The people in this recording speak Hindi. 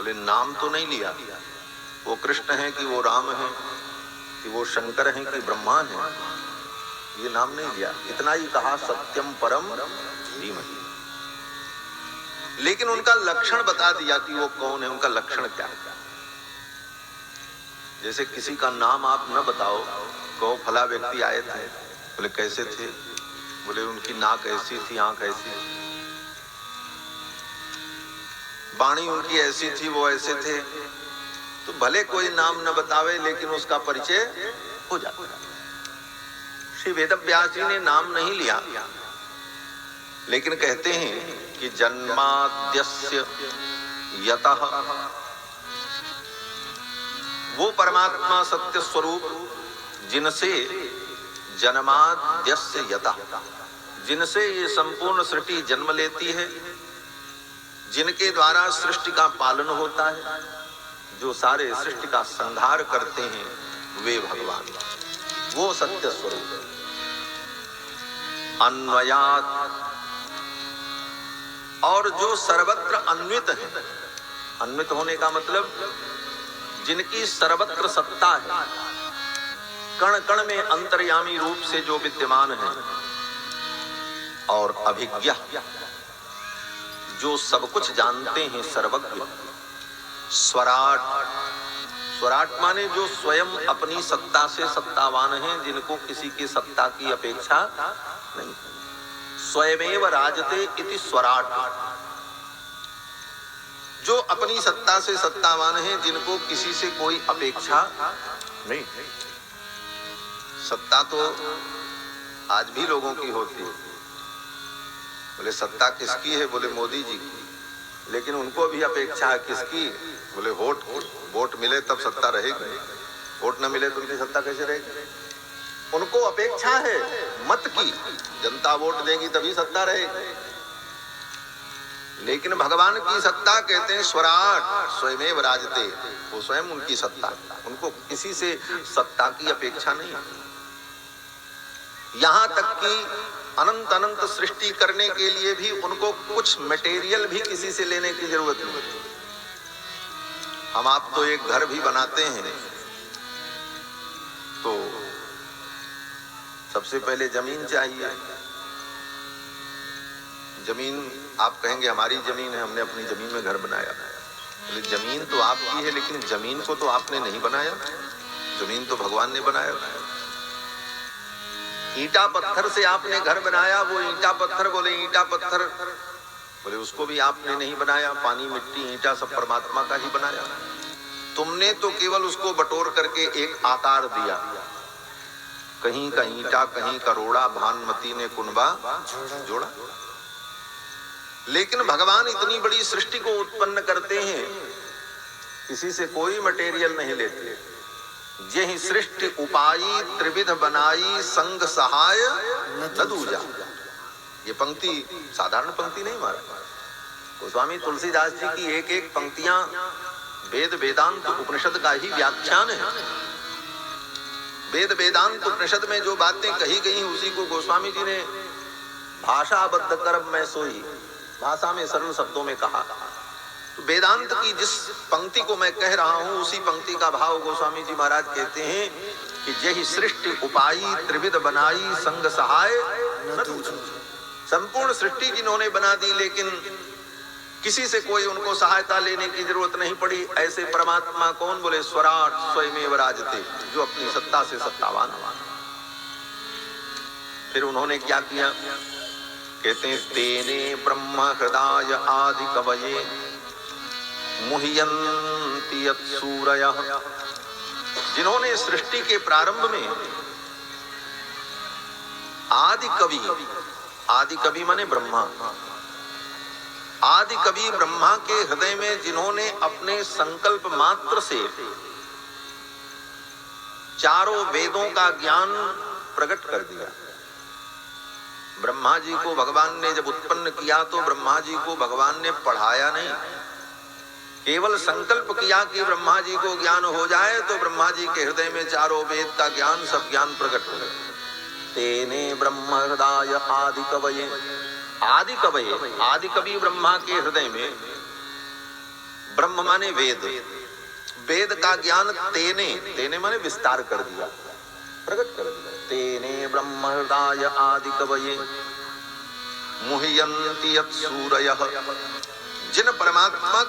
बोले नाम तो नहीं लिया, वो कृष्ण है कि वो राम है कि वो शंकर हैं कि ब्रह्मा है, ये नाम नहीं लिया। इतना ही कहा सत्यम परम धीमहि। लेकिन उनका लक्षण बता दिया कि वो कौन है, उनका लक्षण क्या है। जैसे किसी का नाम आप न बताओ, कहो फला व्यक्ति आए थे, बोले कैसे थे, बोले उनकी नाक ऐसी थी, आंख ऐसी, वाणी उनकी ऐसी थी, वो ऐसे थे, तो भले कोई नाम न बतावे लेकिन उसका परिचय हो जाता। श्री वेदव्यास जी ने नाम नहीं लिया, लेकिन कहते हैं कि जन्माद्यस्य यतः, वो परमात्मा सत्य स्वरूप जिनसे जन्माद्यस्य यतः, जिनसे ये संपूर्ण सृष्टि जन्म लेती है, जिनके द्वारा सृष्टि का पालन होता है, जो सारे सृष्टि का संहार करते हैं, वे भगवान, वो सत्य स्वरूप। अन्वयात्, और जो सर्वत्र अन्वित है, अन्वित होने का मतलब जिनकी सर्वत्र सत्ता है, कण कण में अंतर्यामी रूप से जो विद्यमान है, और अभिज्ञ, जो सब कुछ जानते हैं, सर्वज्ञ। स्वराट, स्वराट माने जो स्वयं अपनी सत्ता से सत्तावान हैं, जिनको किसी की सत्ता की अपेक्षा नहीं। स्वयमेव राजते इति स्वराट, जो अपनी सत्ता से सत्तावान हैं, जिनको किसी से कोई अपेक्षा नहीं। सत्ता तो आज भी लोगों की होती है। बोले सत्ता किसकी है, बोले मोदी जी की, लेकिन उनको भी अपेक्षा है किसकी, बोले वोट की। वोट मिले तब सत्ता रहेगी, वोट न मिले तो उनकी सत्ता कैसे रहेगी। उनको अपेक्षा है मत की, जनता वोट देगी तभी सत्ता रहेगी। लेकिन भगवान की सत्ता कहते हैं स्वराट, स्वयमेव राजते, वो स्वयं उनकी सत्ता, उनको किसी से सत्ता की अपेक्षा नहीं। यहां तक कि अनंत अनंत सृष्टि करने के लिए भी उनको कुछ मटेरियल भी किसी से लेने की जरूरत नहीं। हम आप तो एक घर भी बनाते हैं तो सबसे पहले जमीन चाहिए। जमीन, आप कहेंगे हमारी जमीन है, हमने अपनी जमीन में घर बनाया। बोले जमीन तो आपकी है, लेकिन जमीन को तो आपने नहीं बनाया, जमीन तो भगवान ने बनाया। ईंटा पत्थर से आपने घर बनाया, वो ईंटा पत्थर, बोले ईंटा पत्थर, बोले उसको भी आपने नहीं बनाया, पानी मिट्टी ईंटा सब परमात्मा का ही बनाया। तुमने तो केवल उसको बटोर करके एक आकार दिया, कहीं का ईंटा कहीं का रोड़ा, भानुमति ने कुनबा जोड़ा। लेकिन भगवान इतनी बड़ी सृष्टि को उत्पन्न करते हैं, किसी से कोई मटेरियल नहीं लेते। यही सृष्टि उपाई त्रिविध बनाई, संग सहाय न दूजा। ये पंक्ति साधारण पंक्ति नहीं मारा, गोस्वामी तुलसीदास जी की एक एक पंक्तियां वेद वेदांत उपनिषद का ही व्याख्यान है। वेद वेदांत उपनिषद में जो बातें कही गई उसी को गोस्वामी जी ने भाषाबद्ध कर मैं सोई, भाषा में सरल शब्दों में कहा। तो वेदांत की जिस पंक्ति को मैं कह रहा हूं, उसी पंक्ति का भाव गोस्वामी जी महाराज कहते हैं कि यही सृष्टि उपाई त्रिविध बनाई, संग सहाय न दूजा। संपूर्ण सृष्टि जिन्होंने बना दी, लेकिन किसी से कोई उनको सहायता लेने की जरूरत नहीं पड़ी। ऐसे परमात्मा कौन, बोले स्वराट स्वयमेव राजते, जो अपनी सत्ता से सत्तावान। फिर उन्होंने क्या किया, कहते हैं तेने ब्रह्म हृदय आदि कवये मुह्यन्ति यत्सूरयः। जिन्होंने सृष्टि के प्रारंभ में आदि कवि, आदि कवि माने ब्रह्मा, आदि कवि ब्रह्मा के हृदय में जिन्होंने अपने संकल्प मात्र से चारों वेदों का ज्ञान प्रकट कर दिया। ब्रह्मा जी को भगवान ने जब उत्पन्न किया तो ब्रह्मा जी को भगवान ने पढ़ाया नहीं, केवल संकल्प किया कि ब्रह्मा जी को ज्ञान हो जाए तो ब्रह्मा जी के हृदय में चारों वेद का ज्ञान, सब ज्ञान प्रकट हो गया। तेने ब्रह्म हृदय आदि कवये, आदि कवये, आदि कवि ब्रह्मा के हृदय में ब्रह्म माने वेद, वेद का ज्ञान तेने, तेने माने विस्तार कर दिया, प्रकट कर दिया। तेने ब्रह्म हृदय आदि कवये मुह्यन्ति यत् सूरयः, जिन परमात्मा